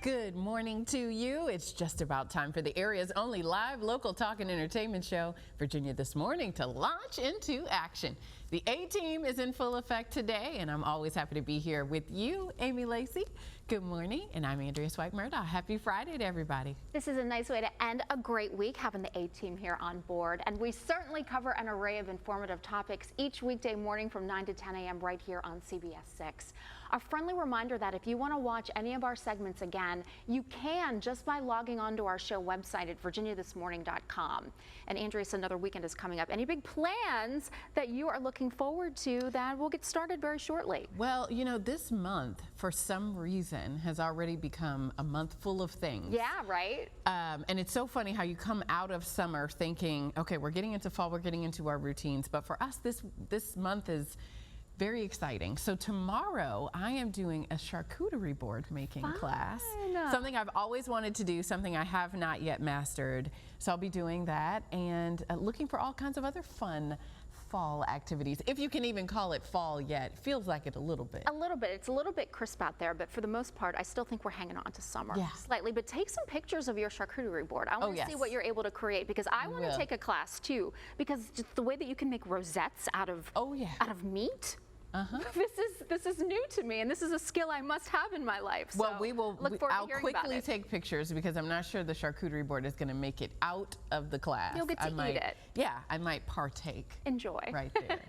Good morning to you. It's just about time for the area's only live local talk and entertainment show, Virginia This Morning, to launch into action. The A-Team is in full effect today, and I'm always happy to be here with you, Amy Lacey. Good morning, and I'm Andrea Swipe-Murdaugh. Happy Friday to everybody. This is a nice way to end a great week, having the A-Team here on board. And we certainly cover an array of informative topics each weekday morning from 9 to 10 a.m. right here on CBS 6. A friendly reminder that if you want to watch any of our segments again, you can just by logging onto our show website at virginiathismorning.com. And Andrea, another weekend is coming up. Any big plans that you are looking forward to that will get started very shortly? Well, you know, this month, for some reason, has already become a month full of things. Yeah, right? And it's so funny how you come out of summer thinking, okay, we're getting into fall, we're getting into our routines. But for us, this month is very exciting. So tomorrow I am doing a charcuterie board making class. Something I've always wanted to do, something I have not yet mastered. So I'll be doing that and looking for all kinds of other fun fall activities, if you can even call it fall yet. It feels like it a little bit. A little bit. It's a little bit crisp out there, but for the most part, I still think we're hanging on to summer slightly. But take some pictures of your charcuterie board. I want to see what you're able to create, because I want to take a class too, because just the way that you can make rosettes out of meat. This is new to me, and this is a skill I must have in my life. So well, I'll quickly take pictures, because I'm not sure the charcuterie board is going to make it out of the class. You'll get to eat it. Yeah, I might partake. Enjoy. Right there.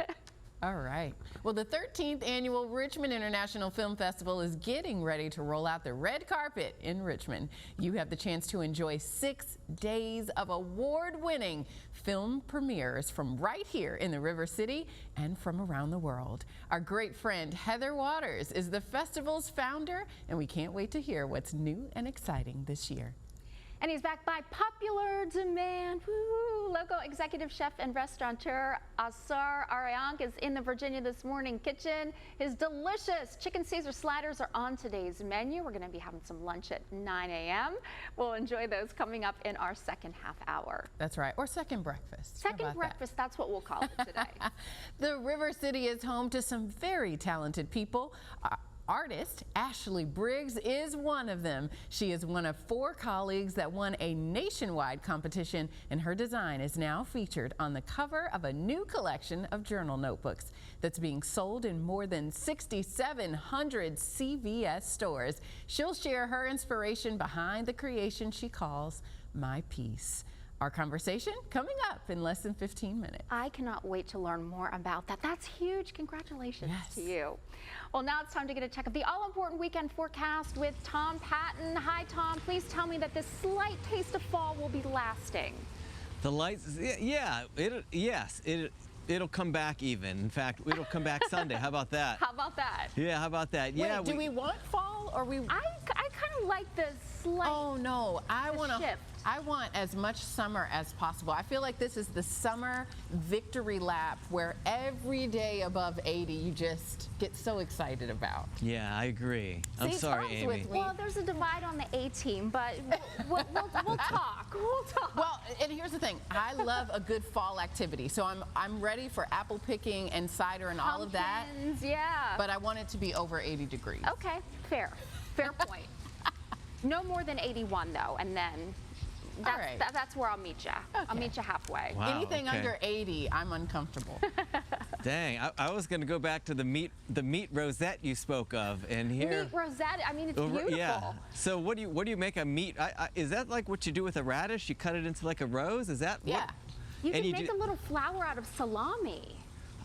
All right. Well, the 13th annual Richmond International Film Festival is getting ready to roll out the red carpet in Richmond. You have the chance to enjoy 6 days of award-winning film premieres from right here in the River City and from around the world. Our great friend Heather Waters is the festival's founder, and we can't wait to hear what's new and exciting this year. And he's backed by popular demand. Woo! Local executive chef and restaurateur Asar Arayank is in the Virginia This Morning kitchen. His delicious chicken Caesar sliders are on today's menu. We're going to be having some lunch at 9 a.m. We'll enjoy those coming up in our second half hour. That's right, or second breakfast. Second breakfast, that's what we'll call it today. The River City is home to some very talented people. Artist Ashley Briggs is one of them. She is one of 4 colleagues that won a nationwide competition, and her design is now featured on the cover of a new collection of journal notebooks that's being sold in more than 6,700 CVS stores. She'll share her inspiration behind the creation she calls My Piece. Our conversation coming up in less than 15 minutes. I cannot wait to learn more about that. That's huge. Congratulations to you. Well, now it's time to get a check of the all-important weekend forecast with Tom Patton. Hi, Tom. Please tell me that this slight taste of fall will be lasting. The lights, it'll come back even. In fact, it'll come back Sunday. How about that? How about that? Yeah, how about that? Wait, do we want fall, or we? I kind of like the slight. Oh no, shift. I want as much summer as possible. I feel like this is the summer victory lap where every day above 80 you just get so excited about. Yeah, I agree. I'm sorry, Amy. Well, there's a divide on the A-Team, but we'll talk. We'll talk. Well, and here's the thing. I love a good fall activity. So I'm ready for apple picking and cider and all of that. Yeah. But I want it to be over 80 degrees. Okay, fair point. No more than 81 though, and then that's where I'll meet you. Okay. I'll meet you halfway. Wow, anything under 80, I'm uncomfortable. Dang, I was going to go back to the meat rosette you spoke of, and here. Meat rosette. I mean, it's beautiful. Yeah. So what do you make a meat? Is that like what you do with a radish? You cut it into like a rose? Is that? Yeah. You can make a little flower out of salami.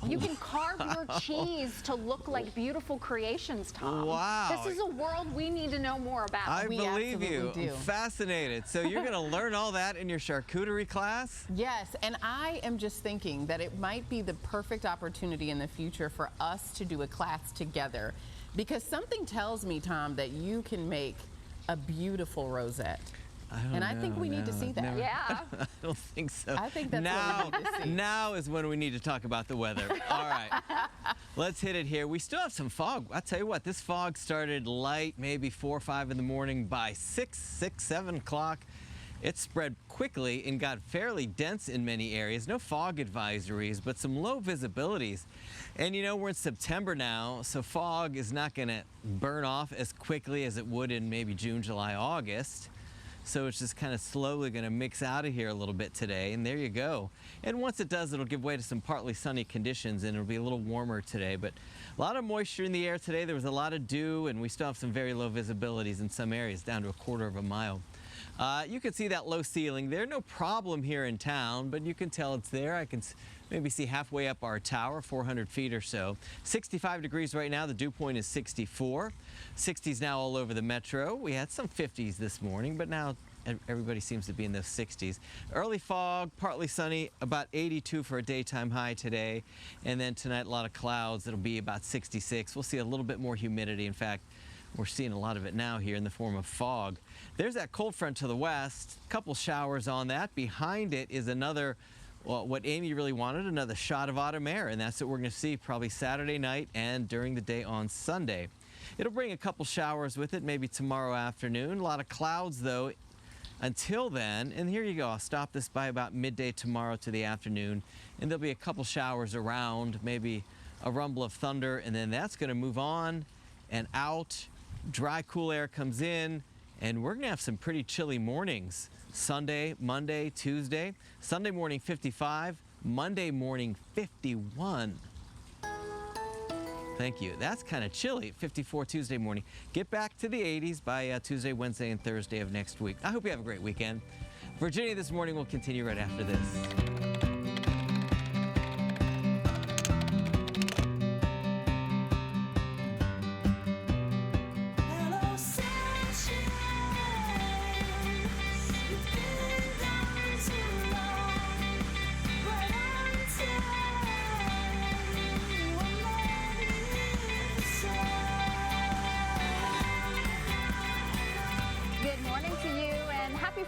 You can carve your cheese to look like beautiful creations, Tom. Wow. This is a world we need to know more about. I believe you. I'm fascinated. So you're going to learn all that in your charcuterie class? Yes, and I am just thinking that it might be the perfect opportunity in the future for us to do a class together, because something tells me, Tom, that you can make a beautiful rosette. I think we need to see that. Yeah. I don't think so. I think that's what we need to see. Now is when we need to talk about the weather. All right. Let's hit it here. We still have some fog. I'll tell you what, this fog started light, maybe 4 or 5 in the morning. By 6, 7 o'clock, It spread quickly and got fairly dense in many areas. No fog advisories, but some low visibilities. And you know, we're in September now, so fog is not going to burn off as quickly as it would in maybe June, July, August. So it's just kind of slowly going to mix out of here a little bit today, and there you go. And once it does, it'll give way to some partly sunny conditions, and it'll be a little warmer today. But a lot of moisture in the air today. There was a lot of dew, and we still have some very low visibilities in some areas, down to 1/4 of a mile. You can see that low ceiling there. No problem here in town, but you can tell it's there. I can maybe see halfway up our tower, 400 feet or so. 65 degrees right now. The dew point is 64. 60s now all over the metro. We had some 50s this morning, but now everybody seems to be in those 60s. Early fog, partly sunny, about 82 for a daytime high today. And then tonight, a lot of clouds. It'll be about 66. We'll see a little bit more humidity. In fact, we're seeing a lot of it now here in the form of fog. There's that cold front to the west. A couple showers on that. Behind it is another, well, what Amy really wanted, another shot of autumn air. And that's what we're going to see probably Saturday night and during the day on Sunday. It'll bring a couple showers with it, maybe tomorrow afternoon. A lot of clouds, though, until then. And here you go. I'll stop this by about midday tomorrow to the afternoon. And there'll be a couple showers around, maybe a rumble of thunder. And then that's going to move on and out. Dry, cool air comes in, and we're going to have some pretty chilly mornings. Sunday, Monday, Tuesday. Sunday morning 55, Monday morning 51. Thank you. That's kind of chilly. 54 Tuesday morning. Get back to the 80s by Tuesday, Wednesday, and Thursday of next week. I hope you have a great weekend. Virginia This Morning will continue right after this.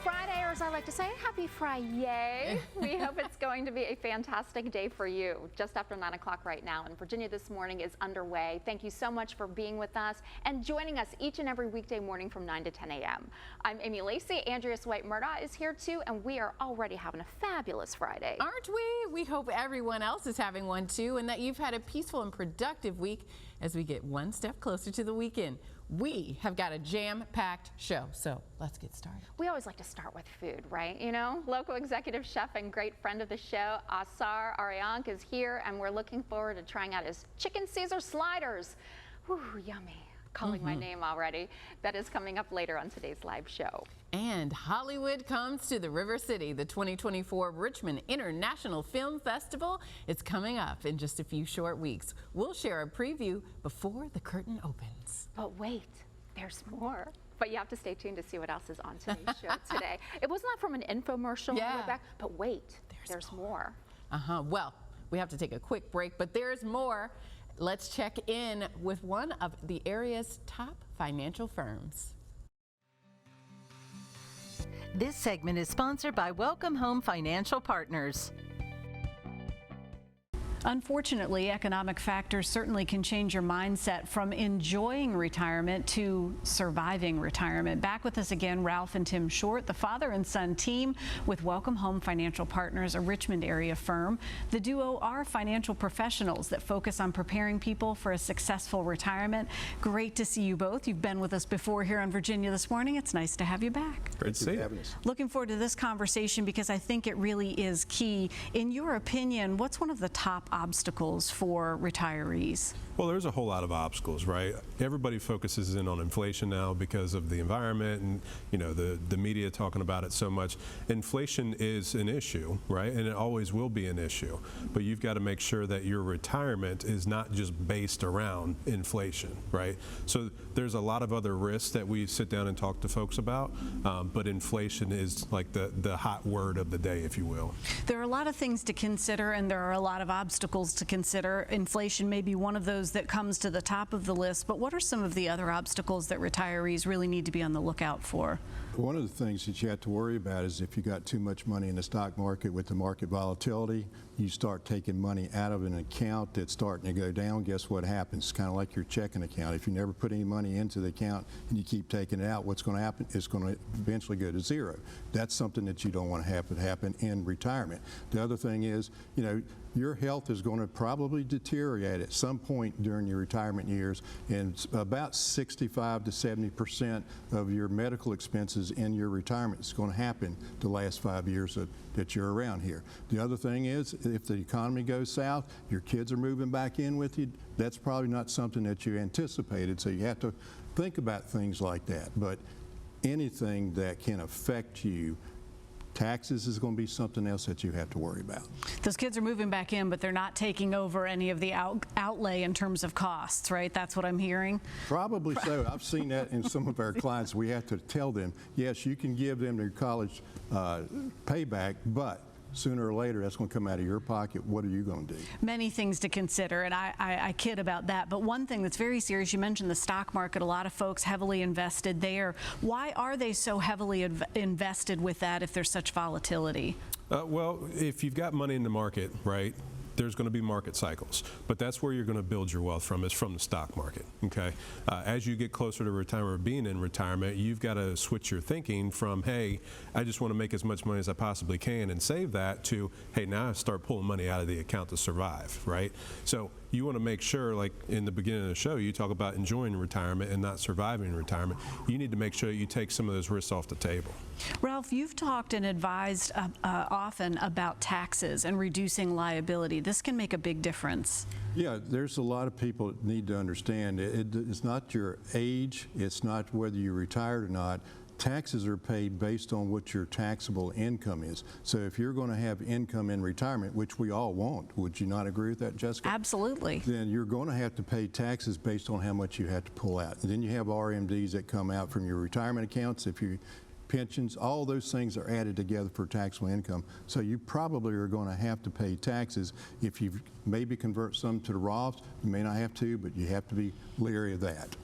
Friday, or as I like to say, happy Friday. We hope it's going to be a fantastic day for you. Just after 9 o'clock right now, and Virginia This Morning is underway. Thank you so much for being with us and joining us each and every weekday morning from 9 to 10 a.m. I'm Amy Lacey. Andreas White-Murdaugh is here too, and we are already having a fabulous Friday. Aren't we? We hope everyone else is having one too, and that you've had a peaceful and productive week as we get one step closer to the weekend. We have got a jam-packed show, so let's get started. We always like to start with food, right? You know, local executive chef and great friend of the show, Asar Ariank, is here, and we're looking forward to trying out his chicken Caesar sliders. Whew, yummy. Calling my name already. That is coming up later on today's live show. And Hollywood comes to the River City. The 2024 Richmond International Film Festival is coming up in just a few short weeks. We'll share a preview before the curtain opens. But wait, there's more. But you have to stay tuned to see what else is on today's show today. It was not from an infomercial, yeah. Back, but wait, there's more. Well, we have to take a quick break, but there's more. Let's check in with one of the area's top financial firms. This segment is sponsored by Welcome Home Financial Partners. Unfortunately, economic factors certainly can change your mindset from enjoying retirement to surviving retirement. Back with us again, Ralph and Tim Short, the father and son team with Welcome Home Financial Partners, a Richmond area firm. The duo are financial professionals that focus on preparing people for a successful retirement. Great to see you both. You've been with us before here on Virginia This Morning. It's nice to have you back. Great to see you. Looking forward to this conversation because I think it really is key. In your opinion, what's one of the top obstacles for retirees? Well, there's a whole lot of obstacles, right? Everybody focuses in on inflation now because of the environment and, you know, the media talking about it so much. Inflation is an issue, right? And it always will be an issue. But you've got to make sure that your retirement is not just based around inflation, right? So there's a lot of other risks that we sit down and talk to folks about, but inflation is like the hot word of the day, if you will. There are a lot of things to consider, and there are a lot of obstacles to consider. Inflation may be one of those that comes to the top of the list, but what are some of the other obstacles that retirees really need to be on the lookout for? One of the things that you have to worry about is if you got too much money in the stock market with the market volatility, you start taking money out of an account that's starting to go down, guess what happens? It's kind of like your checking account. If you never put any money into the account and you keep taking it out, what's going to happen? It's going to eventually go to zero. That's something that you don't want to have happen in retirement. The other thing is, you know, your health is going to probably deteriorate at some point during your retirement years, and about 65 to 70% of your medical expenses in your retirement is going to happen the last 5 years that you're around here. The other thing is, if the economy goes south, your kids are moving back in with you, that's probably not something that you anticipated, so you have to think about things like that. But anything that can affect you, taxes is going to be something else that you have to worry about. Those kids are moving back in, but they're not taking over any of the outlay in terms of costs, right? That's what I'm hearing? Probably so. I've seen that in some of our clients. We have to tell them, yes, you can give them their college payback, but sooner or later that's going to come out of your pocket. What are you going to do? Many things to consider, and I kid about that. But one thing that's very serious, you mentioned the stock market. A lot of folks heavily invested there. Why are they so heavily invested with that if there's such volatility? Well, if you've got money in the market, right, there's going to be market cycles, but that's where you're going to build your wealth from, is from the stock market, okay? As you get closer to retirement or being in retirement, you've got to switch your thinking from, hey, I just want to make as much money as I possibly can and save that, to, hey, now I start pulling money out of the account to survive, right? So you want to make sure, like in the beginning of the show, you talk about enjoying retirement and not surviving retirement. You need to make sure you take some of those risks off the table. Ralph, you've talked and advised often about taxes and reducing liability. This can make a big difference. Yeah, there's a lot of people that need to understand it's not your age, it's not whether you're retired or not. Taxes are paid based on what your taxable income is. So if you're going to have income in retirement, which we all want, would you not agree with that, Jessica? Absolutely. Then you're going to have to pay taxes based on how much you have to pull out. And then you have RMDs that come out from your retirement accounts. If you pensions, all those things are added together for taxable income. So you probably are going to have to pay taxes. If you maybe convert some to the Roths, you may not have to, but you have to be leery of that.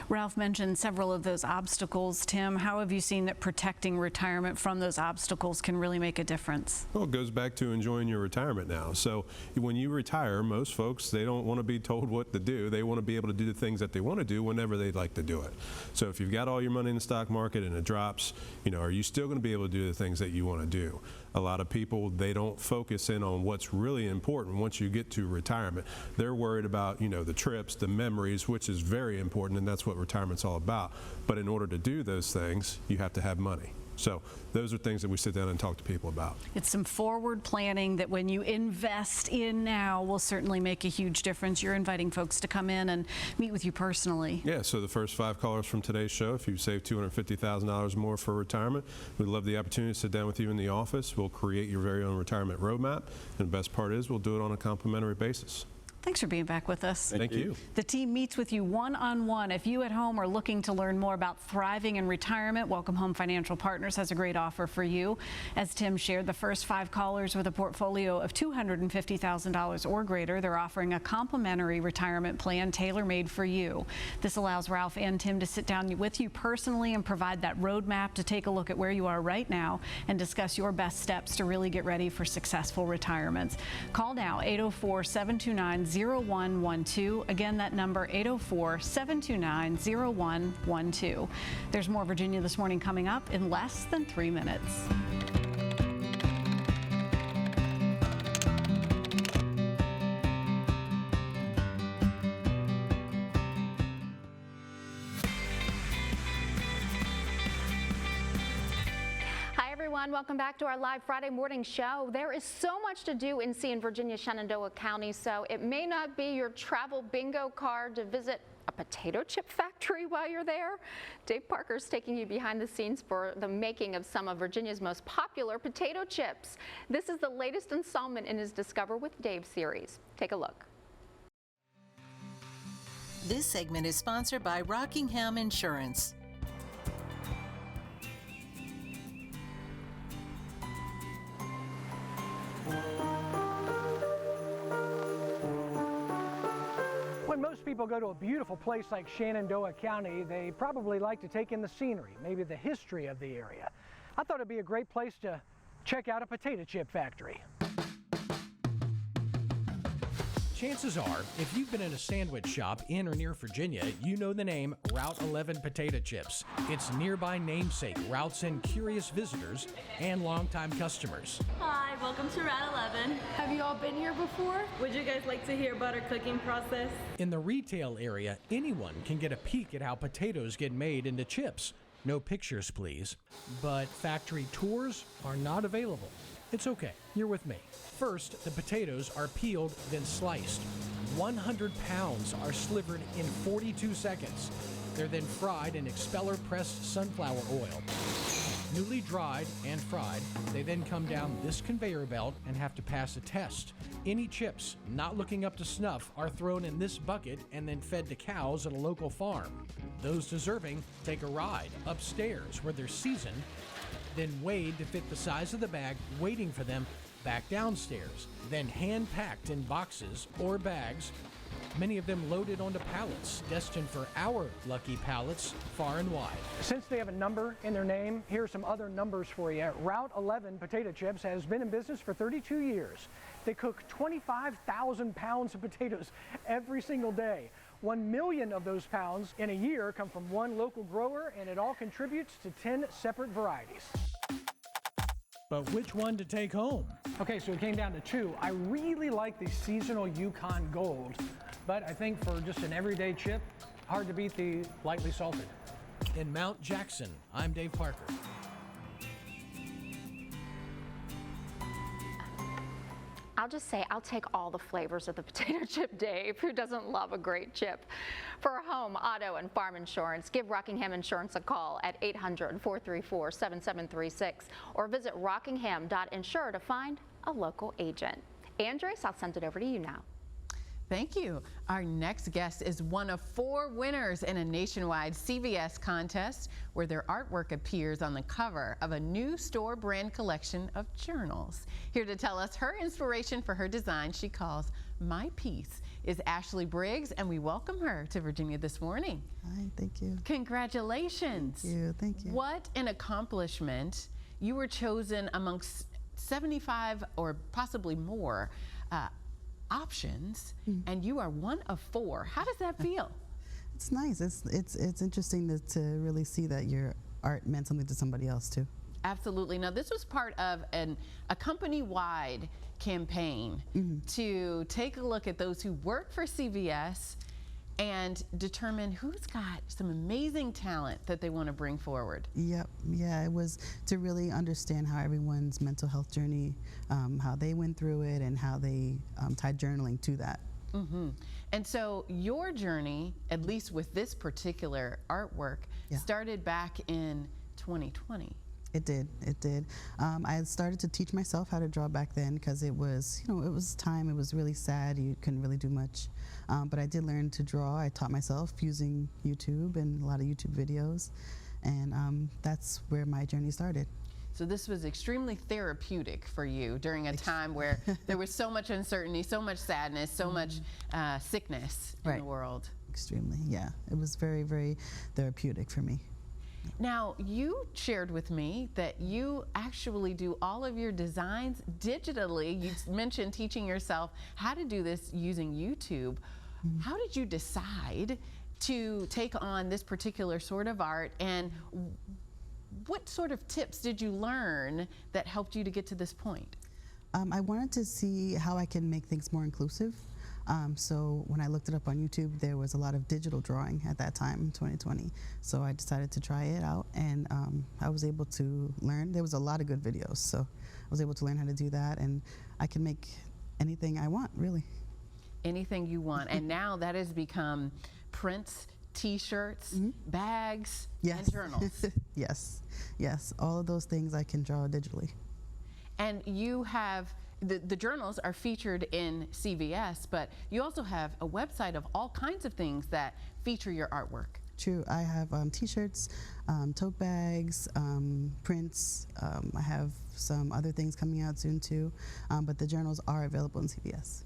Ralph mentioned several of those obstacles. Tim, how have you seen that protecting retirement from those obstacles can really make a difference? Well, it goes back to enjoying your retirement now. So when you retire, most folks, they don't want to be told what to do. They want to be able to do the things that they want to do whenever they'd like to do it. So if you've got all your money in the stock market and it drops, you know, are you still going to be able to do the things that you want to do? A lot of people, they don't focus in on what's really important once you get to retirement. They're worried about, you know, the trips, the memories, which is very important, and that's what retirement's all about. But in order to do those things, you have to have money. So those are things that we sit down and talk to people about. It's some forward planning that when you invest in now will certainly make a huge difference. You're inviting folks to come in and meet with you personally. Yeah, so the first 5 callers from today's show, if you save $250,000 more for retirement, we'd love the opportunity to sit down with you in the office. We'll create your very own retirement roadmap, and the best part is we'll do it on a complimentary basis. Thanks for being back with us. Thank you. The team meets with you one-on-one. If you at home are looking to learn more about thriving in retirement, Welcome Home Financial Partners has a great offer for you. As Tim shared, the first 5 callers with a portfolio of $250,000 or greater, they're offering a complimentary retirement plan tailor-made for you. This allows Ralph and Tim to sit down with you personally and provide that roadmap to take a look at where you are right now and discuss your best steps to really get ready for successful retirements. Call now, 804-729-0112. Again, that number, 804-729-0112. There's more Virginia This Morning coming up in less than 3 minutes. Welcome back to our live Friday morning show. There is so much to do and see in Virginia Shenandoah County, so it may not be your travel bingo card to visit a potato chip factory while you're there. Dave Parker's taking you behind the scenes for the making of some of Virginia's most popular potato chips. This is the latest installment in his Discover with Dave series. Take a look. This segment is sponsored by Rockingham Insurance. When most people go to a beautiful place like Shenandoah County, they probably like to take in the scenery, maybe the history of the area. I thought it'd be a great place to check out a potato chip factory. Chances are, if you've been in a sandwich shop in or near Virginia, you know the name Route 11 Potato Chips. Its nearby namesake routes in curious visitors and longtime customers. Hi, welcome to Route 11. Have you all been here before? Would you guys like to hear about our cooking process? In the retail area, anyone can get a peek at how potatoes get made into chips. No pictures, please. But factory tours are not available. It's okay, you're with me. First, the potatoes are peeled, then sliced. 100 pounds are slivered in 42 seconds. They're then fried in expeller-pressed sunflower oil. Newly dried and fried, they then come down this conveyor belt and have to pass a test. Any chips not looking up to snuff are thrown in this bucket and then fed to cows at a local farm. Those deserving take a ride upstairs where they're seasoned, then weighed to fit the size of the bag waiting for them back downstairs, then hand-packed in boxes or bags, many of them loaded onto pallets, destined for our lucky pallets far and wide. Since they have a number in their name, here's some other numbers for you. Route 11 Potato Chips has been in business for 32 years. They cook 25,000 pounds of potatoes every single day. 1 million of those pounds in a year come from one local grower, and it all contributes to 10 separate varieties. But which one to take home? Okay, so it came down to two. I really like the seasonal Yukon Gold, but I think for just an everyday chip, hard to beat the lightly salted. In Mount Jackson, I'm Dave Parker. I'll just say I'll take all the flavors of the potato chip, Dave. Who doesn't love a great chip? For home, auto, and farm insurance, give Rockingham Insurance a call at 800-434-7736 or visit rockingham.insure to find a local agent. Andres, I'll send it over to you now. Thank you. Our next guest is one of 4 winners in a nationwide CVS contest where their artwork appears on the cover of a new store brand collection of journals. Here to tell us her inspiration for her design she calls My Piece is Ashley Briggs, and we welcome her to Virginia this morning. Hi, thank you. Congratulations. Thank you, thank you. What an accomplishment. You were chosen amongst 75 or possibly more options, and you are one of 4. How does that feel? It's nice. It's interesting to really see that your art meant something to somebody else too. Absolutely. Now, this was part of a company-wide campaign to take a look at those who work for CVS and determine who's got some amazing talent that they want to bring forward. Yep, yeah, it was to really understand how everyone's mental health journey, how they went through it, and how they tied journaling to that. And so your journey, at least with this particular artwork, started back in 2020. It did. I had started to teach myself how to draw back then because it was, it was time. It was really sad. You couldn't really do much. But I did learn to draw. I taught myself using YouTube and a lot of YouTube videos. And that's where my journey started. So this was extremely therapeutic for you during a time where there was so much uncertainty, so much sadness, so much sickness in the world. Extremely, yeah. It was very, very therapeutic for me. Now, you shared with me that you actually do all of your designs digitally. You mentioned teaching yourself how to do this using YouTube. How did you decide to take on this particular sort of art, and what sort of tips did you learn that helped you to get to this point? I wanted to see how I can make things more inclusive. So when I looked it up on YouTube, there was a lot of digital drawing at that time, 2020. So I decided to try it out, and I was able to learn. There was a lot of good videos, so I was able to learn how to do that, and I can make anything I want, really. Anything you want, and now that has become prints, T-shirts, bags, and journals. Yes, all of those things I can draw digitally. And you have, the journals are featured in CVS, but you also have a website of all kinds of things that feature your artwork. True, I have T-shirts, tote bags, prints. I have some other things coming out soon too, but the journals are available in CVS.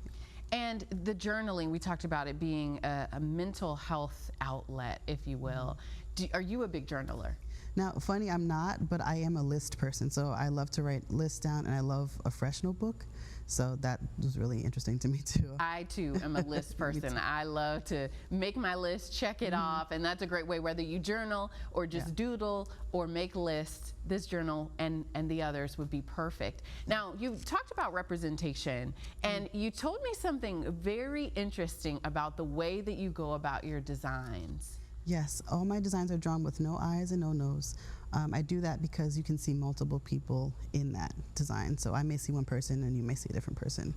And the journaling, we talked about it being a mental health outlet, if you will. Are you a big journaler? Now, funny, I'm not, but I am a list person. So I love to write lists down, and I love a fresh notebook. So that was really interesting to me too. I too am a list person. I love to make my list, check it off, and that's a great way, whether you journal or just doodle or make lists, this journal and the others would be perfect. Now, you talked about representation, and you told me something very interesting about the way that you go about your designs. Yes, all my designs are drawn with no eyes and no nose. I do that because you can see multiple people in that design. So I may see one person and you may see a different person.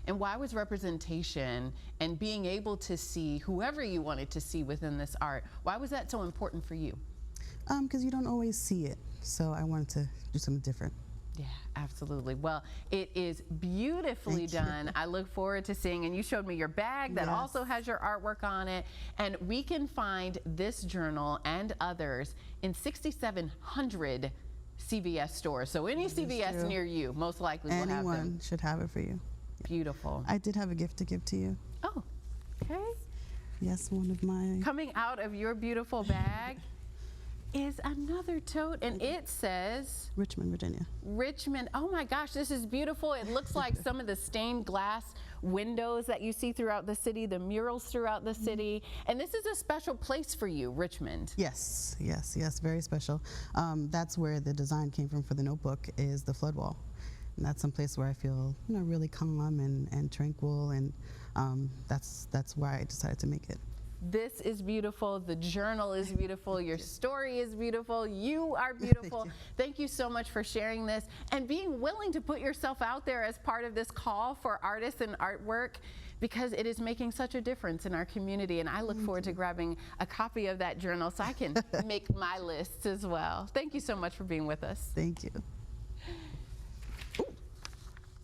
And why was representation and being able to see whoever you wanted to see within this art, why was that so important for you? Because you don't always see it. So I wanted to do something different. Yeah, absolutely. Well, it is beautifully done. I look forward to seeing, and you showed me your bag that also has your artwork on it. And we can find this journal and others in 6,700 CVS stores. So any CVS near you most likely will have them. Anyone should have it for you. Beautiful. I did have a gift to give to you. Oh, okay. Yes, one of my... Coming out of your beautiful bag is another tote, and it says Richmond, Virginia. Richmond. Oh my gosh, this is beautiful. It looks like some of the stained glass windows that you see throughout the city, the murals throughout the city. And this is a special place for you, Richmond. Yes, yes, yes, very special. That's where the design came from for the notebook, is the flood wall. And that's some place where I feel, you know, really calm and tranquil, and that's why I decided to make it. This is beautiful. The journal is beautiful. Your story is beautiful. You are beautiful. Thank you so much for sharing this and being willing to put yourself out there as part of this call for artists and artwork, because it is making such a difference in our community. And I look forward to grabbing a copy of that journal so I can make my lists as well. Thank you so much for being with us. Thank you.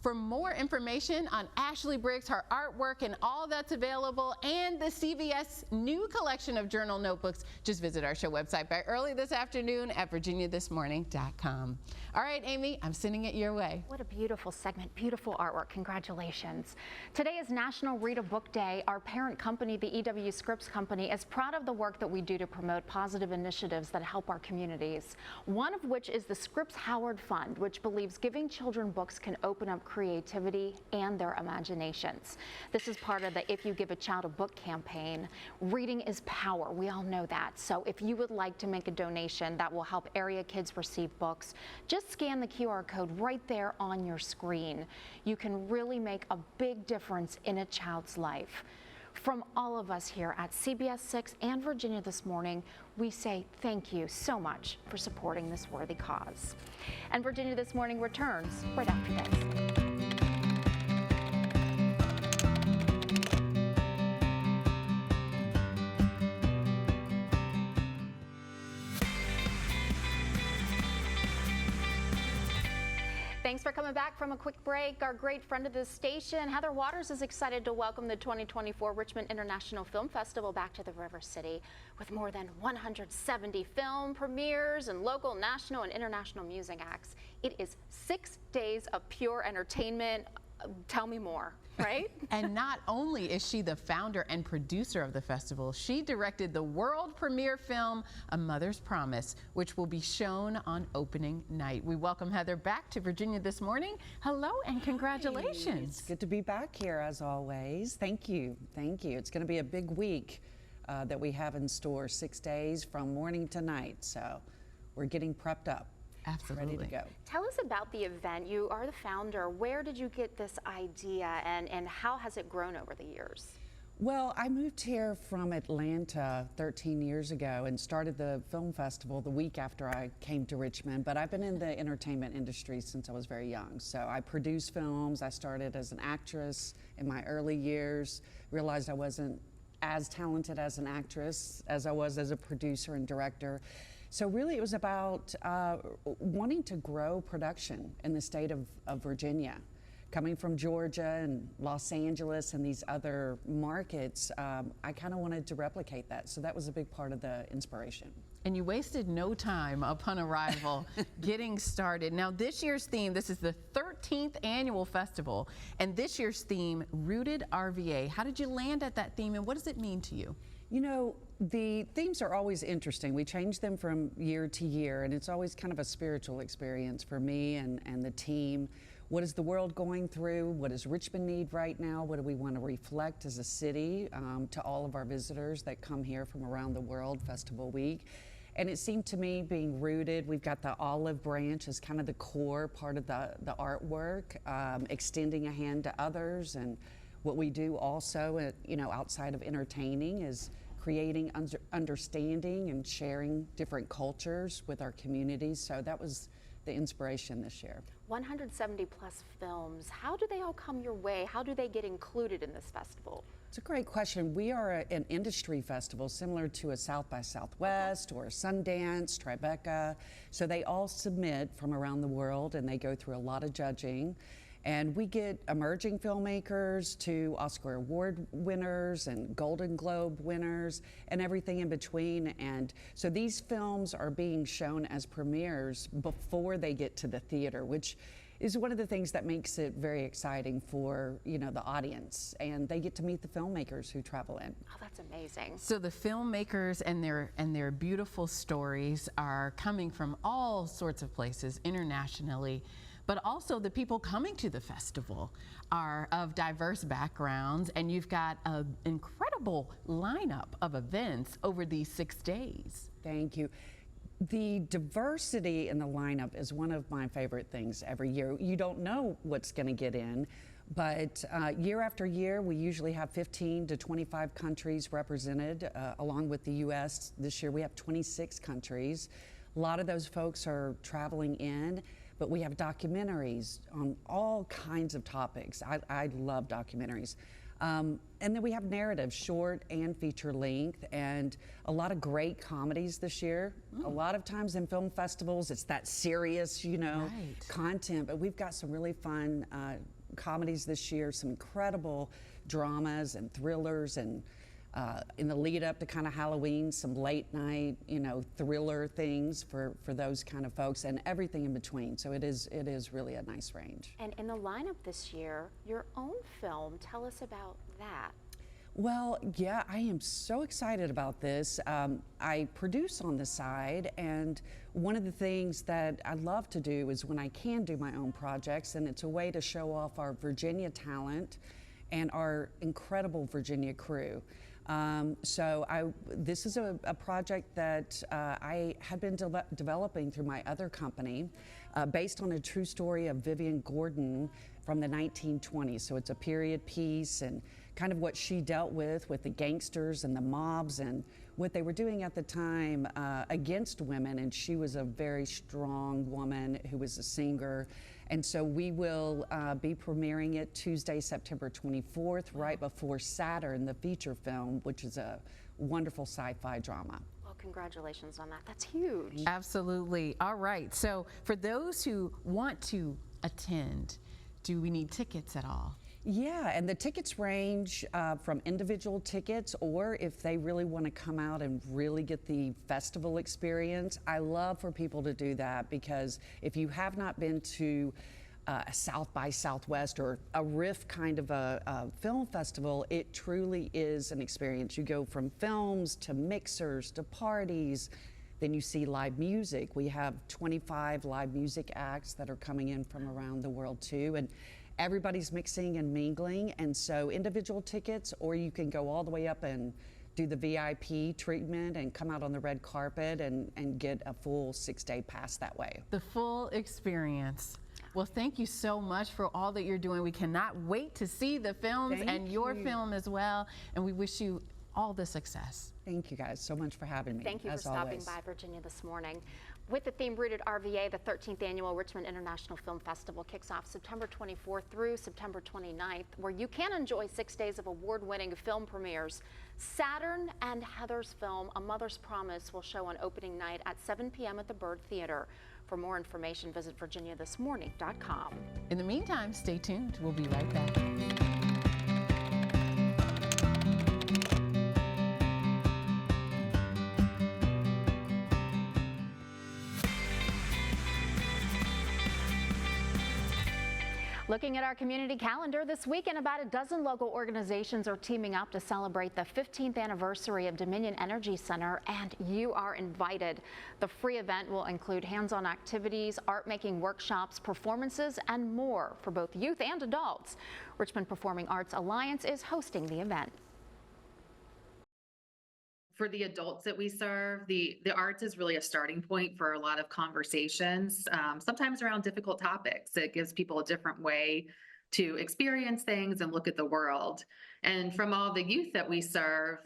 For more information on Ashley Briggs, her artwork, and all that's available, and the CVS new collection of journal notebooks, just visit our show website by early this afternoon at virginiathismorning.com. All right, Amy, I'm sending it your way. What a beautiful segment, beautiful artwork. Congratulations. Today is National Read a Book Day. Our parent company, the EW Scripps Company, is proud of the work that we do to promote positive initiatives that help our communities. One of which is the Scripps Howard Fund, which believes giving children books can open up creativity and their imaginations. This is part of the If You Give a Child a Book campaign. Reading is power. We all know that. So if you would like to make a donation that will help area kids receive books, just scan the QR code right there on your screen. You can really make a big difference in a child's life. From all of us here at CBS 6 and Virginia This Morning, we say thank you so much for supporting this worthy cause. And Virginia This Morning returns right after this. Thanks for coming back from a quick break. Our great friend of the station, Heather Waters, is excited to welcome the 2024 Richmond International Film Festival back to the River City with more than 170 film premieres and local, national, and international music acts. It is 6 days of pure entertainment. Tell me more, right? And not only is she the founder and producer of the festival, she directed the world premiere film, A Mother's Promise, which will be shown on opening night. We welcome Heather back to Virginia This Morning. Hello and congratulations. Hi. It's good to be back here as always. Thank you. Thank you. It's going to be a big week that we have in store, 6 days from morning to night. So we're getting prepped up. Absolutely. Ready to go. Tell us about the event. You are the founder. Where did you get this idea, and how has it grown over the years? Well, I moved here from Atlanta 13 years ago and started the film festival the week after I came to Richmond, but I've been in the entertainment industry since I was very young. So I produce films. I started as an actress in my early years, realized I wasn't as talented as an actress as I was as a producer and director. So really it was about wanting to grow production in the state of Virginia. Coming from Georgia and Los Angeles and these other markets, I kind of wanted to replicate that. So that was a big part of the inspiration. And you wasted no time upon arrival getting started. Now, this year's theme, this is the 13th annual festival, and this year's theme, Rooted RVA. How did you land at that theme, and what does it mean to you? You know, the themes are always interesting. We change them from year to year, and it's always kind of a spiritual experience for me and the team. What is the world going through? What does Richmond need right now? What do we want to reflect as a city to all of our visitors that come here from around the world, Festival Week? And it seemed to me being rooted, we've got the olive branch as kind of the core part of the artwork, extending a hand to others. And what we do also, you know, outside of entertaining is creating understanding and sharing different cultures with our communities. So that was the inspiration this year. 170 plus films. How do they all come your way? How do they get included in this festival? It's a great question. We are an industry festival similar to a South by Southwest or a Sundance, Tribeca. So they all submit from around the world and they go through a lot of judging. And we get emerging filmmakers to Oscar Award winners and Golden Globe winners and everything in between. And so these films are being shown as premieres before they get to the theater, which is one of the things that makes it very exciting for, you know, the audience. And they get to meet the filmmakers who travel in. Oh, that's amazing. So the filmmakers and their beautiful stories are coming from all sorts of places internationally. But also the people coming to the festival are of diverse backgrounds, and you've got an incredible lineup of events over these 6 days. Thank you. The diversity in the lineup is one of my favorite things every year. You don't know what's going to get in, but year after year, we usually have 15 to 25 countries represented, along with the U.S. This year, we have 26 countries. A lot of those folks are traveling in. But we have documentaries on all kinds of topics. I love documentaries. And then we have narratives, short and feature length, and a lot of great comedies this year. A lot of times in film festivals, it's that serious, you know, content, but we've got some really fun comedies this year, some incredible dramas and thrillers, and in the lead up to kind of Halloween, some late night, you know, thriller things for those kind of folks, and everything in between. So it is really a nice range. And in the lineup this year, your own film, tell us about that. Well, yeah, I am so excited about this. I produce on the side, and one of the things that I love to do is when I can do my own projects, and it's a way to show off our Virginia talent and our incredible Virginia crew. This is a project that I had been developing through my other company based on a true story of Vivian Gordon from the 1920s. So it's a period piece and kind of what she dealt with the gangsters and the mobs and what they were doing at the time against women. And she was a very strong woman who was a singer. And so we will be premiering it Tuesday, September 24th, right before Saturn, the feature film, which is a wonderful sci-fi drama. Well, congratulations on that. That's huge. Absolutely. All right. So for those who want to attend, do we need tickets at all? Yeah, and the tickets range from individual tickets, or if they really want to come out and really get the festival experience. I love for people to do that, because if you have not been to a South by Southwest or a RIF kind of a film festival, it truly is an experience. You go from films to mixers to parties. Then you see live music. We have 25 live music acts that are coming in from around the world too. And everybody's mixing and mingling, and so individual tickets, or you can go all the way up and do the VIP treatment and come out on the red carpet and get a full 6-day pass that way. The full experience. Well, thank you so much for all that you're doing. We cannot wait to see the films and your film as well, and we wish you all the success. Thank you guys so much for having me. Thank you for stopping by Virginia this morning. With the theme Rooted RVA, the 13th annual Richmond International Film Festival kicks off September 24th through September 29th, where you can enjoy 6 days of award-winning film premieres. Saturn and Heather's film, A Mother's Promise, will show on opening night at 7 p.m. at the Byrd Theater. For more information, visit virginiathismorning.com. In the meantime, stay tuned. We'll be right back. Looking at our community calendar this weekend, about a dozen local organizations are teaming up to celebrate the 15th anniversary of Dominion Energy Center, and you are invited. The free event will include hands-on activities, art-making workshops, performances, and more for both youth and adults. Richmond Performing Arts Alliance is hosting the event. For the adults that we serve, the arts is really a starting point for a lot of conversations, sometimes around difficult topics. It gives people a different way to experience things and look at the world. And from all the youth that we serve,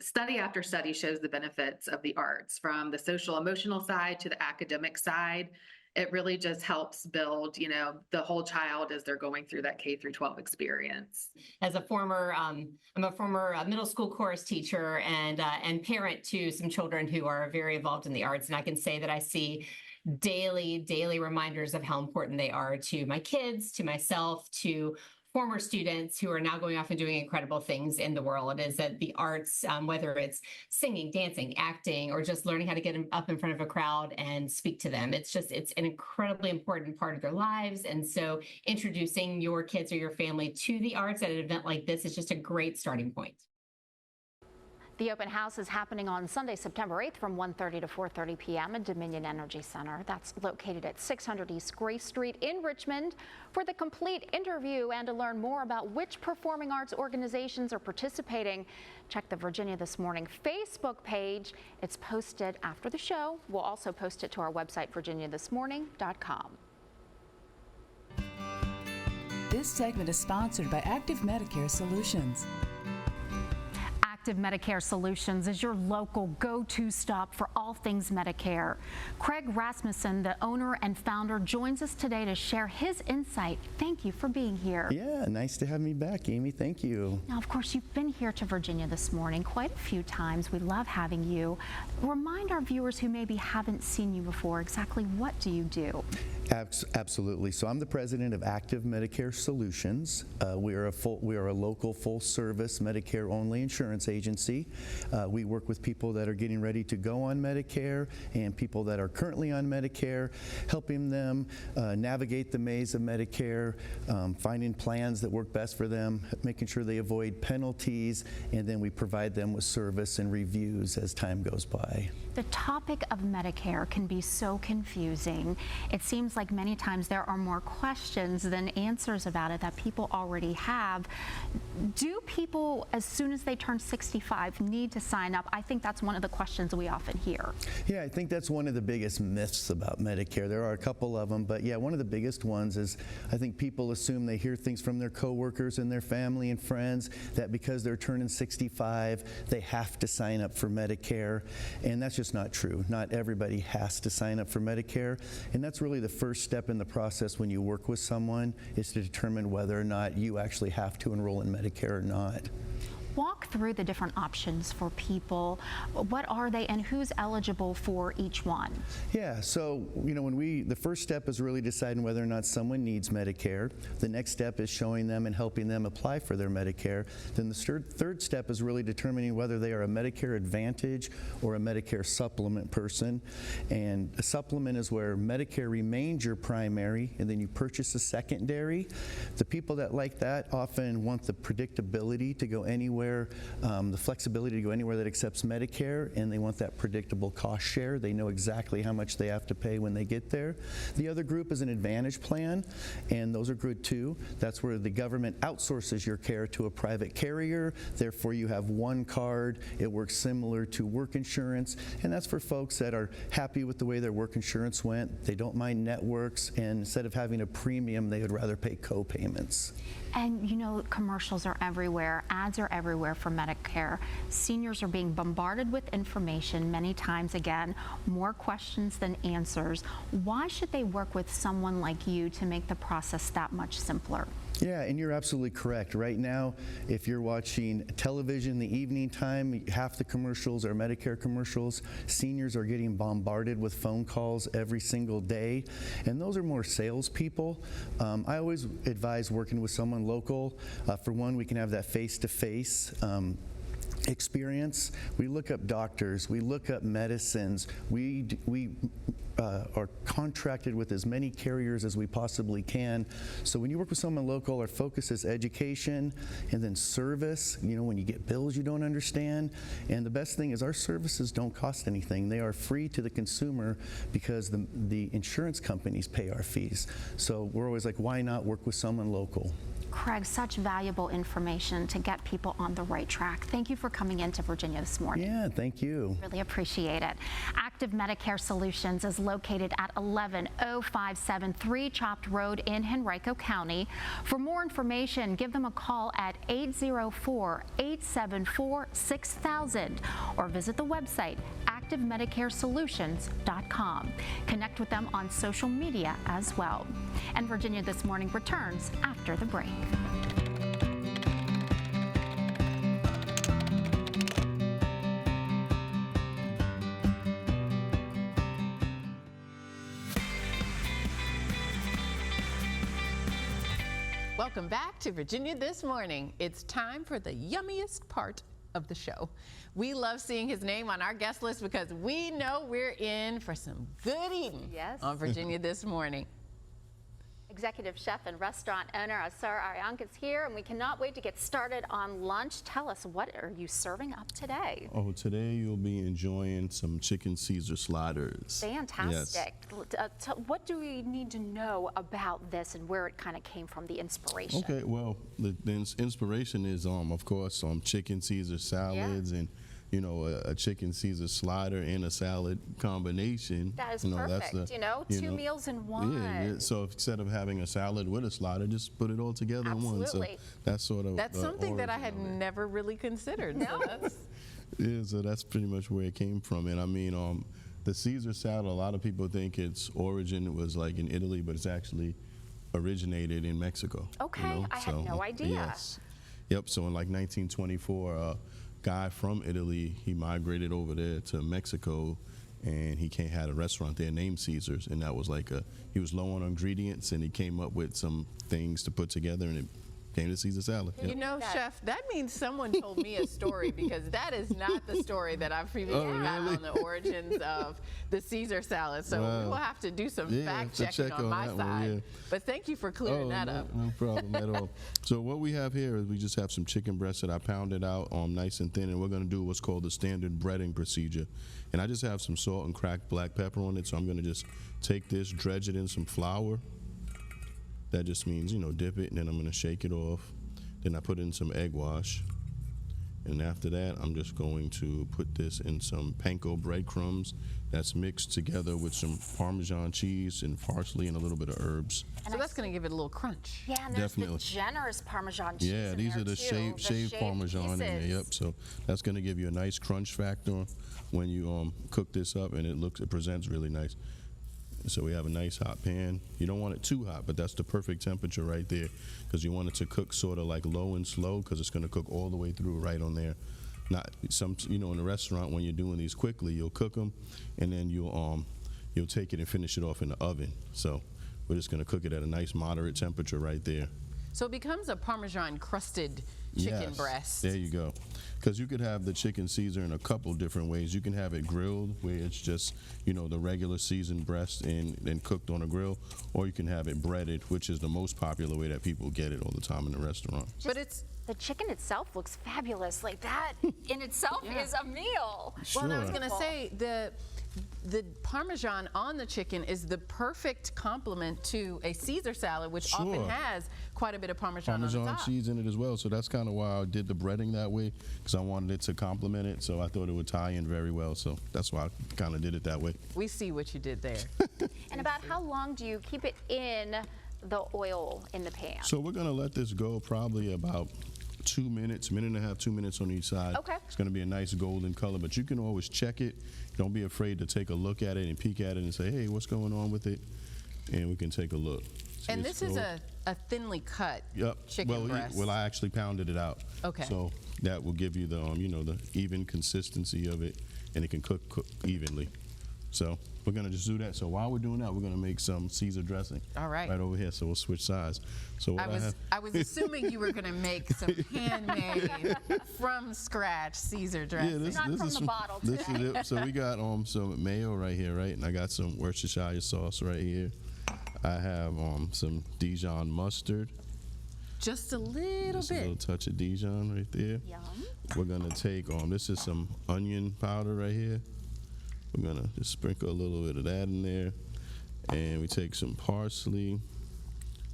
study after study shows the benefits of the arts, from the social emotional side to the academic side. It really just helps build, the whole child as they're going through that K through 12 experience. As a former, I'm a former middle school chorus teacher and parent to some children who are very involved in the arts. And I can say that I see daily reminders of how important they are to my kids, to myself, to former students who are now going off and doing incredible things in the world. Is that the arts, whether it's singing, dancing, acting, or just learning how to get up in front of a crowd and speak to them. It's an incredibly important part of their lives. And so introducing your kids or your family to the arts at an event like this is just a great starting point. The open house is happening on Sunday, September 8th from 1:30 to 4:30 p.m. at Dominion Energy Center. That's located at 600 East Grace Street in Richmond. For the complete interview and to learn more about which performing arts organizations are participating, check the Virginia This Morning Facebook page. It's posted after the show. We'll also post it to our website, virginiathismorning.com. This segment is sponsored by Active Medicare Solutions. Active Medicare Solutions is your local go-to stop for all things Medicare. Craig Rasmussen, the owner and founder, joins us today to share his insight. Thank you for being here. Yeah, nice to have me back, Amy. Thank you. Now, of course, you've been here to Virginia This Morning quite a few times. We love having you. Remind our viewers who maybe haven't seen you before, exactly what do you do? Absolutely. So I'm the president of Active Medicare Solutions. We are a local full-service Medicare-only insurance agency. We work with people that are getting ready to go on Medicare and people that are currently on Medicare, helping them navigate the maze of Medicare, finding plans that work best for them, making sure they avoid penalties, and then we provide them with service and reviews as time goes by. The topic of Medicare can be so confusing. It seems like many times there are more questions than answers about it that people already have. Do people, as soon as they turn 65, need to sign up? I think that's one of the questions we often hear. Yeah, I think that's one of the biggest myths about Medicare. There are a couple of them, but yeah, one of the biggest ones is I think people assume they hear things from their coworkers and their family and friends that because they're turning 65, they have to sign up for Medicare, and that's just not true. Not everybody has to sign up for Medicare, and that's really the first step in the process when you work with someone is to determine whether or not you actually have to enroll in Medicare or not. Walk through the different options for people. What are they and who's eligible for each one? Yeah, so the first step is really deciding whether or not someone needs Medicare. The next step is showing them and helping them apply for their Medicare. Then the third step is really determining whether they are a Medicare Advantage or a Medicare Supplement person. And a supplement is where Medicare remains your primary and then you purchase a secondary. The people that like that often want the predictability to go anywhere, the flexibility to go anywhere that accepts Medicare, and they want that predictable cost share. They know exactly how much they have to pay when they get there. The other group is an Advantage plan, and those are good too. That's where the government outsources your care to a private carrier. Therefore, you have one card. It works similar to work insurance, and that's for folks that are happy with the way their work insurance went. They don't mind networks, and instead of having a premium, they would rather pay co-payments. And commercials are everywhere, ads are everywhere for Medicare. Seniors are being bombarded with information many times, again, more questions than answers. Why should they work with someone like you to make the process that much simpler? Yeah, and you're absolutely correct. Right now, if you're watching television in the evening time, half the commercials are Medicare commercials. Seniors are getting bombarded with phone calls every single day, and those are more salespeople. I always advise working with someone local. For one, we can have that face-to-face. experience. We look up doctors, we look up medicines, we are contracted with as many carriers as we possibly can. So when you work with someone local, our focus is education and then service, when you get bills you don't understand. And the best thing is our services don't cost anything. They are free to the consumer because the insurance companies pay our fees. So we're always like, why not work with someone local? Craig, such valuable information to get people on the right track. Thank you for coming into Virginia this morning. Yeah, thank you. Really appreciate it. Active Medicare Solutions is located at 11057 Chopped Road in Henrico County. For more information, give them a call at 804-874-6000 or visit the website activemedicaresolutions.com. Connect with them on social media as well. And Virginia This Morning returns after the break. Welcome back to Virginia This Morning. It's time for the yummiest part of the show. We love seeing his name on our guest list because we know we're in for some good eating on Virginia This Morning. Executive Chef and Restaurant owner Asar Aryank is here, and we cannot wait to get started on lunch. Tell us, what are you serving up today? Oh, today you'll be enjoying some chicken Caesar sliders. Fantastic. Yes. What do we need to know about this and where it kind of came from, the inspiration? Okay, well, the inspiration is, of course, chicken Caesar salads and a chicken Caesar slider and a salad combination. That is perfect. Two meals in one. Yeah. So instead of having a salad with a slider, just put it all together in one. So that's sort of that's something that I had never really considered. No. So that's pretty much where it came from. And I mean, the Caesar salad, a lot of people think its origin was like in Italy, but it's actually originated in Mexico. Okay, I had no idea. Yes. Yep. So in like 1924. Guy from Italy, he migrated over there to Mexico, and he had a restaurant there named Caesar's, and that was like he was low on ingredients, and he came up with some things to put together, and it came to Caesar salad. You know, Chef, that means someone told me a story because that is not the story that I've previously gotten on the origins of the Caesar salad. So we will have to do some fact checking on my side. But thank you for clearing that up. No problem at all. So what we have here is we just have some chicken breasts that I pounded out nice and thin, and we're going to do what's called the standard breading procedure. And I just have some salt and cracked black pepper on it, so I'm going to just take this, dredge it in some flour. That just means, dip it, and then I'm going to shake it off. Then I put in some egg wash. And after that, I'm just going to put this in some panko breadcrumbs that's mixed together with some Parmesan cheese and parsley and a little bit of herbs. So that's going to give it a little crunch. Yeah, and there's the generous Parmesan cheese. Yeah, these are the shaved Parmesan in there. Yep. So that's going to give you a nice crunch factor when you cook this up, and it presents really nice. So we have a nice hot pan. You don't want it too hot, but that's the perfect temperature right there, because you want it to cook sort of like low and slow, because it's going to cook all the way through right on there. Not some, in a restaurant when you're doing these quickly, you'll cook them, and then you'll take it and finish it off in the oven. So we're just going to cook it at a nice moderate temperature right there. So it becomes a Parmesan crusted chicken breast. There you go. Because you could have the chicken Caesar in a couple different ways. You can have it grilled, where it's just, the regular seasoned breast and cooked on a grill, or you can have it breaded, which is the most popular way that people get it all the time in the restaurant. But the chicken itself looks fabulous. Like that in itself is a meal. Sure. Well, and I was going to say the Parmesan on the chicken is the perfect complement to a Caesar salad, which often has quite a bit of Parmesan on the top. Cheese in it as well. So that's kind of why I did the breading that way, because I wanted it to complement it. So I thought it would tie in very well. So that's why I kind of did it that way. We see what you did there. And about how long do you keep it in the oil in the pan? So we're going to let this go probably about 2 minutes, minute and a half, 2 minutes on each side. Okay. It's going to be a nice golden color, but you can always check it. Don't be afraid to take a look at it and peek at it and say, hey, what's going on with it? And we can take a look. See, and this is a thinly cut chicken breast. Well, I actually pounded it out. Okay. So that will give you the, the even consistency of it, and it can cook evenly. So we're gonna just do that. So while we're doing that, we're gonna make some Caesar dressing. All right. Right over here. So we'll switch sides. So what I was assuming you were going to make some handmade, from scratch Caesar dressing. Not from the bottle today. This is it. So we got some mayo right here, right? And I got some Worcestershire sauce right here. I have some Dijon mustard. Just a little Just bit. a little touch of Dijon right there. Yum. We're gonna take this is some onion powder right here. We're gonna just sprinkle a little bit of that in there. And we take some parsley,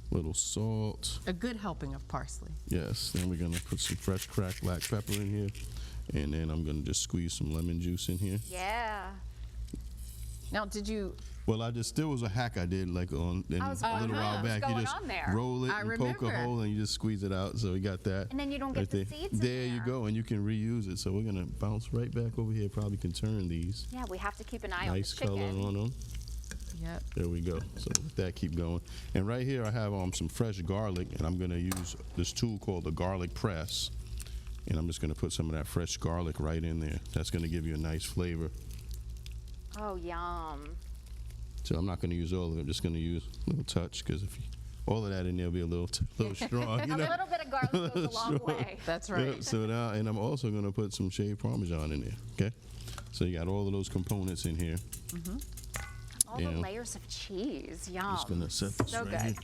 little salt. A good helping of parsley. Yes, then we're gonna put some fresh cracked black pepper in here. And then I'm gonna just squeeze some lemon juice in here. Yeah. Now, did you... Well, there was a hack I did like a little while back. You just roll it and poke a hole and you just squeeze it out. So we got that. And then you don't get the seeds in there. You go, and you can reuse it. So we're gonna bounce right back over here. Probably can turn these. Yeah, we have to keep an eye on the nice chicken. color on them. Yep. There we go. So let that keep going. And right here I have some fresh garlic, and I'm gonna use this tool called the garlic press. And I'm just gonna put some of that fresh garlic right in there. That's gonna give you a nice flavor. Oh, yum. So I'm not going to use all of it. I'm just going to use a little touch, because if all of that in there will be a little strong. You know? A little bit of garlic goes a long way. That's right. Yeah, so now, and I'm also going to put some shaved Parmesan in there. Okay. So you got all of those components in here. All the layers of cheese. Yum. Just going to set this so right good. here.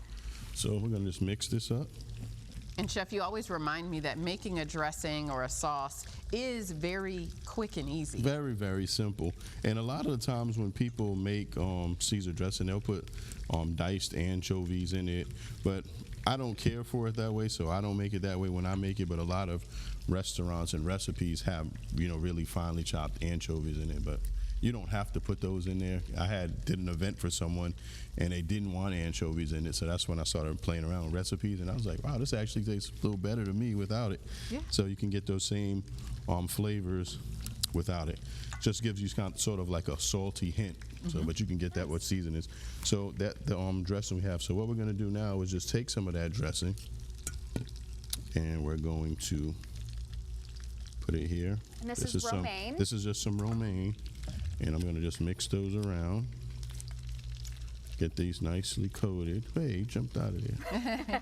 So we're going to just mix this up. And Chef, you always remind me that making a dressing or a sauce is very quick and easy. Very, very simple. And a lot of the times when people make Caesar dressing, they'll put diced anchovies in it. But I don't care for it that way, so I don't make it that way when I make it. But a lot of restaurants and recipes have, really finely chopped anchovies in it. But you don't have to put those in there. I did an event for someone, and they didn't want anchovies in it, so that's when I started playing around with recipes, and I was like, wow, this actually tastes a little better to me without it. Yeah. So you can get those same flavors without it. Just gives you sort of like a salty hint. So, but you can get that with seasonings. So that the dressing we have. So what we're going to do now is just take some of that dressing, and we're going to put it here. And this is romaine. This is just some romaine. And I'm going to just mix those around. Get these nicely coated. Hey, you jumped out of there.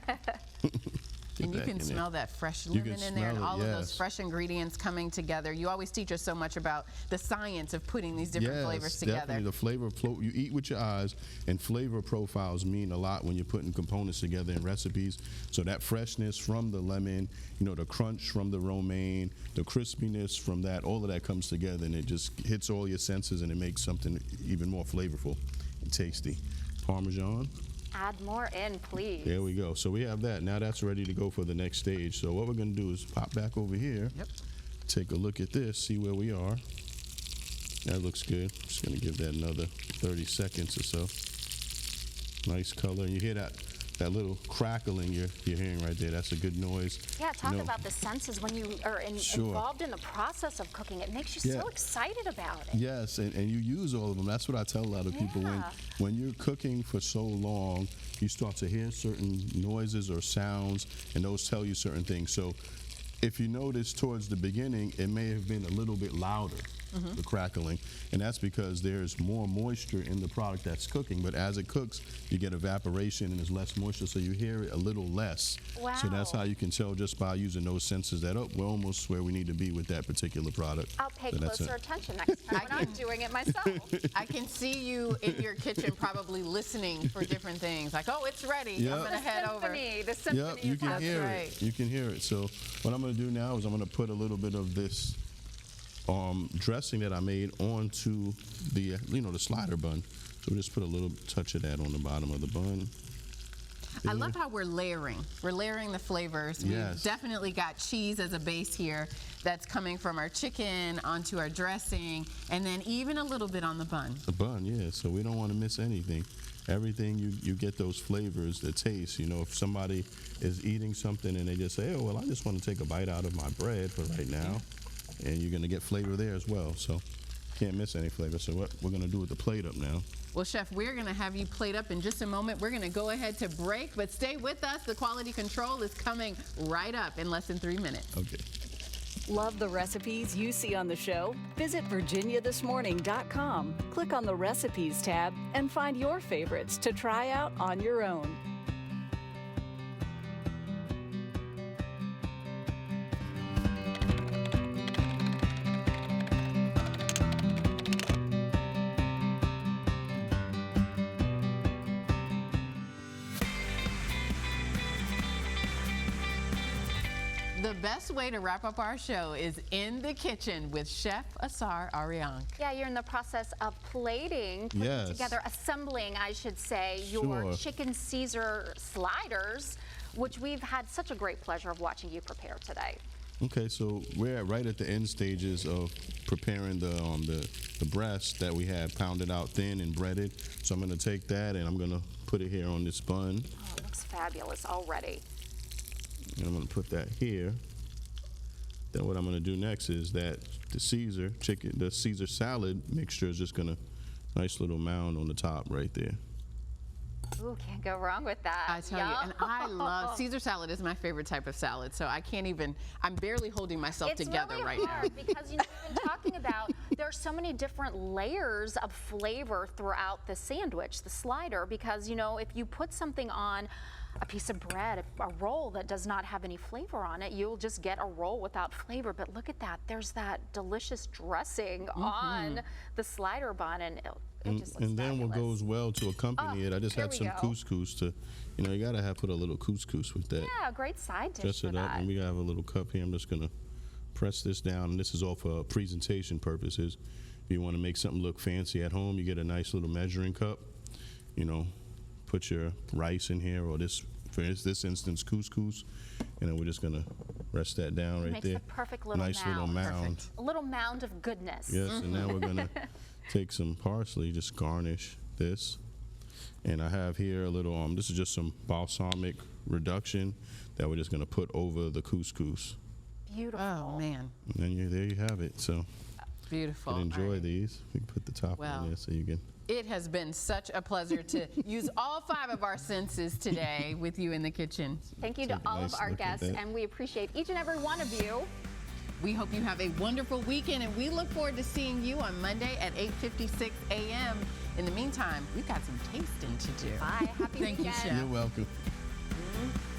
And you can smell that fresh lemon in there and all of those fresh ingredients coming together. You always teach us so much about the science of putting these different flavors together. Definitely. The flavor you eat with your eyes, and flavor profiles mean a lot when you're putting components together in recipes. So that freshness from the lemon, the crunch from the romaine, the crispiness from that, all of that comes together, and it just hits all your senses, and it makes something even more flavorful and tasty. Parmesan. Add more in, please. There we go. So we have that. Now that's ready to go for the next stage. So what we're going to do is pop back over here. Yep. Take a look at this, see where we are. That looks good. Just going to give that another 30 seconds or so. Nice color. You hear that little crackling you're hearing right there. That's a good noise. Yeah, talk about the senses when you are involved in the process of cooking. It makes you so excited about it. Yes, and you use all of them. That's what I tell a lot of people. When you're cooking for so long, you start to hear certain noises or sounds, and those tell you certain things. So if you notice towards the beginning, it may have been a little bit louder, the crackling, and that's because there's more moisture in the product that's cooking. But as it cooks, you get evaporation and there's less moisture, so you hear it a little less. Wow. So that's how you can tell just by using those senses that, we're almost where we need to be with that particular product. I'll pay closer attention next time when I'm doing it myself. I can see you in your kitchen probably listening for different things. Like, oh, it's ready. I'm going to head over. The symphony. You can hear it. You can hear it. So what I'm going to do now is I'm going to put a little bit of this dressing that I made onto the the slider bun. So we just put a little touch of that on the bottom of the bun. I love how we're layering. We're layering the flavors. Yes. We've definitely got cheese as a base here that's coming from our chicken onto our dressing, and then even a little bit on the bun. The bun, yeah. So we don't want to miss anything. Everything you get those flavors, the taste. If somebody is eating something and they just say, oh, well, I just want to take a bite out of my bread for right now. And you're going to get flavor there as well. So can't miss any flavor. So what we're going to do with the plate up now. Well, Chef, we're going to have you plate up in just a moment. We're going to go ahead to break, but stay with us. The quality control is coming right up in less than 3 minutes. Okay. Love the recipes you see on the show? Visit virginiathismorning.com. Click on the Recipes tab and find your favorites to try out on your own. The best way to wrap up our show is in the kitchen with Chef Asar Ariang. Yeah, you're in the process of plating, putting together, assembling, I should say, your chicken Caesar sliders, which we've had such a great pleasure of watching you prepare today. Okay, so we're right at the end stages of preparing the breast that we had pounded out thin and breaded. So I'm going to take that and I'm going to put it here on this bun. Oh, it looks fabulous already. And I'm going to put that here. Then what I'm going to do next is that the Caesar salad mixture is just going to, nice little mound on the top right there. Ooh, can't go wrong with that. I tell you, and I love Caesar salad is my favorite type of salad, so I can't even, I'm barely holding myself together right now. It's really hard because, you know, we've been talking about there are so many different layers of flavor throughout the sandwich, the slider, because, you know, if you put something on a piece of bread, a roll that does not have any flavor on it, you'll just get a roll without flavor. But look at that, there's that delicious dressing on the slider bun, and it just looks and then fabulous. what goes well to accompany it, I just had some couscous to, you know, you gotta put a little couscous with that. Yeah, great side dish Dress for it up, that. and we have a little cup here. I'm just gonna press this down, and this is all for presentation purposes. If you want to make something look fancy at home, you get a nice little measuring cup. You know, put your rice in here, or this, for this instance, couscous, and then we're just gonna rest that down right there. Makes the perfect little nice mound. little mound. A little mound of goodness. Yes, and now we're gonna take some parsley, just garnish this. And I have here a little, this is just some balsamic reduction that we're just gonna put over the couscous. Beautiful. Oh, man. And then there you have it. So beautiful. you can enjoy these. We can put the top on there so you can. It has been such a pleasure to use all 5 of our senses today with you in the kitchen. Thank you to all of our guests, and we appreciate each and every one of you. We hope you have a wonderful weekend, and we look forward to seeing you on Monday at 8:56 a.m. In the meantime, we've got some tasting to do. Bye. Happy Thank weekend. you, Chef. You're welcome. Mm-hmm.